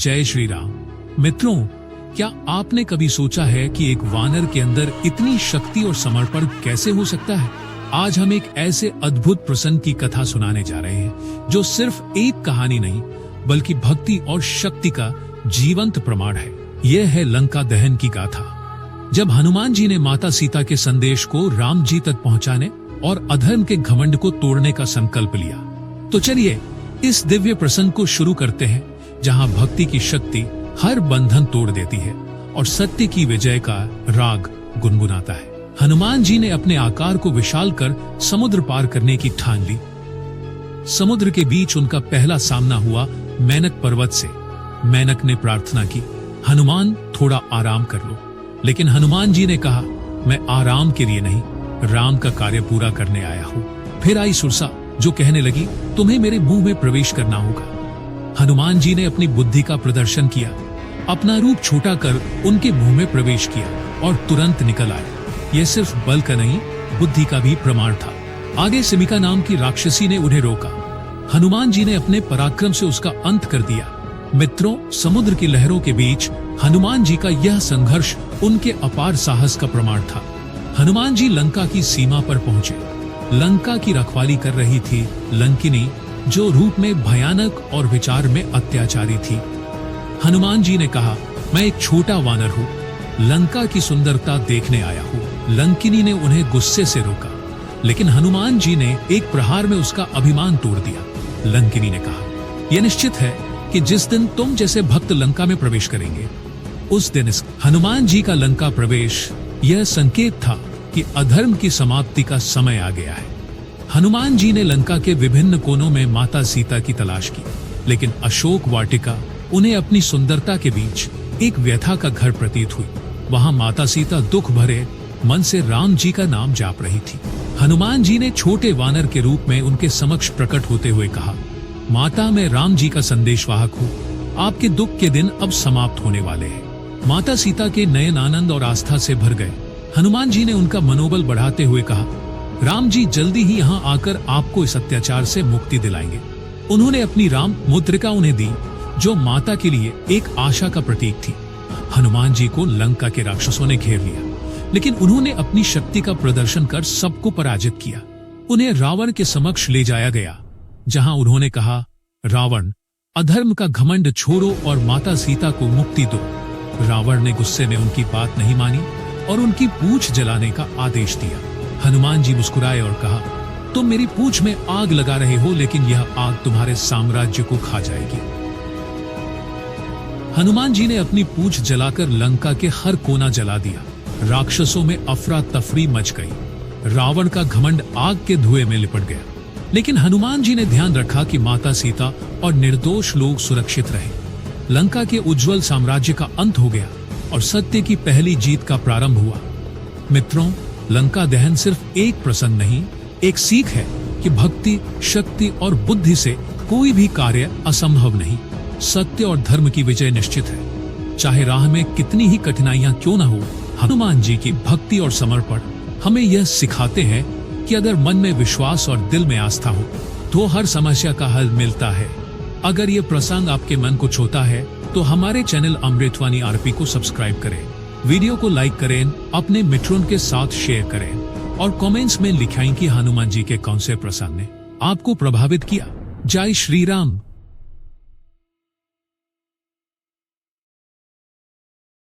जय श्री राम। मित्रों, क्या आपने कभी सोचा है कि एक वानर के अंदर इतनी शक्ति और समर्पण कैसे हो सकता है? आज हम एक ऐसे अद्भुत प्रसंग की कथा सुनाने जा रहे हैं जो सिर्फ एक कहानी नहीं बल्कि भक्ति और शक्ति का जीवंत प्रमाण है। यह है लंका दहन की गाथा। जब हनुमान जी ने माता सीता के संदेश को राम जी तक पहुंचाने और अधर्म के घमंड को तोड़ने का संकल्प लिया, तो चलिए इस दिव्य प्रसंग को शुरू करते हैं, जहां भक्ति की शक्ति हर बंधन तोड़ देती है और सत्य की विजय का राग गुनगुनाता है। हनुमान जी ने अपने आकार को विशाल कर समुद्र पार करने की ठान ली। समुद्र के बीच उनका पहला सामना हुआ मेनक पर्वत से। मेनक ने प्रार्थना की, हनुमान थोड़ा आराम कर लो। लेकिन हनुमान जी ने कहा, मैं आराम के लिए नहीं, राम का कार्य पूरा करने आया हूँ। फिर आई सुरसा, जो कहने लगी, तुम्हें मेरे मुंह में प्रवेश करना होगा। हनुमान जी ने अपनी बुद्धि का प्रदर्शन किया, अपना रूप छोटा कर उनके मुंह में प्रवेश किया और तुरंत निकल आए। यह सिर्फ बल का नहीं, बुद्धि का भी प्रमाण था। आगे सिमिका नाम की राक्षसी ने उन्हें रोका। हनुमान जी ने अपने पराक्रम से उसका अंत कर दिया। मित्रों, समुद्र की लहरों के बीच हनुमान जी का यह संघर्ष उनके अपार साहस का प्रमाण था। हनुमान जी लंका की सीमा पर पहुंचे। लंका की रखवाली कर रही थी लंकिनी, जो रूप में भयानक और विचार में अत्याचारी थी। हनुमान जी ने कहा, मैं एक छोटा वानर हूँ, लंका की सुंदरता देखने आया हूँ। लंकिनी ने उन्हें गुस्से से रोका, लेकिन हनुमान जी ने एक प्रहार में उसका अभिमान तोड़ दिया। लंकिनी ने कहा, यह निश्चित है कि जिस दिन तुम जैसे भक्त लंका में प्रवेश करेंगे, उस दिन हनुमान जी का लंका प्रवेश यह संकेत था कि अधर्म की समाप्ति का समय आ गया है। हनुमान जी ने लंका के विभिन्न कोनों में माता सीता की तलाश की, लेकिन अशोक वाटिका उन्हें अपनी सुंदरता के बीच एक व्यथा का घर प्रतीत हुई। वहां माता सीता दुख भरे मन से राम जी का नाम जाप रही थी। हनुमान जी ने छोटे वानर के रूप में उनके समक्ष प्रकट होते हुए कहा, माता, मैं राम जी का संदेशवाहक हूँ। आपके दुख के दिन अब समाप्त होने वाले हैं। माता सीता के नयन आनंद और आस्था से भर गए। हनुमान जी ने उनका मनोबल बढ़ाते हुए कहा, राम जी जल्दी ही यहाँ आकर आपको इस अत्याचार से मुक्ति दिलाएंगे। उन्होंने अपनी राम मुद्रिका उन्हें दी, जो माता के लिए एक आशा का प्रतीक थी। हनुमान जी को लंका के राक्षसों ने घेर लिया, लेकिन उन्होंने अपनी शक्ति का प्रदर्शन कर सबको पराजित किया। उन्हें रावण के समक्ष ले जाया गया, जहां उन्होंने कहा, रावण, अधर्म का घमंड छोड़ो और माता सीता को मुक्ति दो। रावण ने गुस्से में उनकी बात नहीं मानी और उनकी पूंछ जलाने का आदेश दिया। हनुमान जी मुस्कुराए और कहा, तुम मेरी पूंछ में आग लगा रहे हो, लेकिन यह आग तुम्हारे साम्राज्य को खा जाएगी। हनुमान जी ने अपनी पूंछ जलाकर लंका के हर कोना जला दिया। राक्षसों में अफरा तफरी मच गई। रावण का घमंड आग के धुएं में लिपट गया। लेकिन हनुमान जी ने ध्यान रखा कि माता सीता और निर्दोष लोग सुरक्षित रहे। लंका के उज्जवल साम्राज्य का अंत हो गया और सत्य की पहली जीत का प्रारंभ हुआ। मित्रों, लंका दहन सिर्फ एक प्रसंग नहीं, एक सीख है कि भक्ति, शक्ति और बुद्धि से कोई भी कार्य असंभव नहीं। सत्य और धर्म की विजय निश्चित है। चाहे राह में कितनी ही कठिनाइयां क्यों न हो, हनुमान जी की भक्ति और समर्पण हमें यह सिखाते हैं कि अगर मन में विश्वास और दिल में आस्था हो तो हर समस्या का हल मिलता है। अगर ये प्रसंग आपके मन को छूता है तो हमारे चैनल अमृतवाणी आरपी को सब्सक्राइब करें, वीडियो को लाइक करें, अपने मित्रों के साथ शेयर करें और कमेंट्स में लिखाएं कि हनुमान जी के कौन से प्रसंग ने आपको प्रभावित किया। जय श्री राम।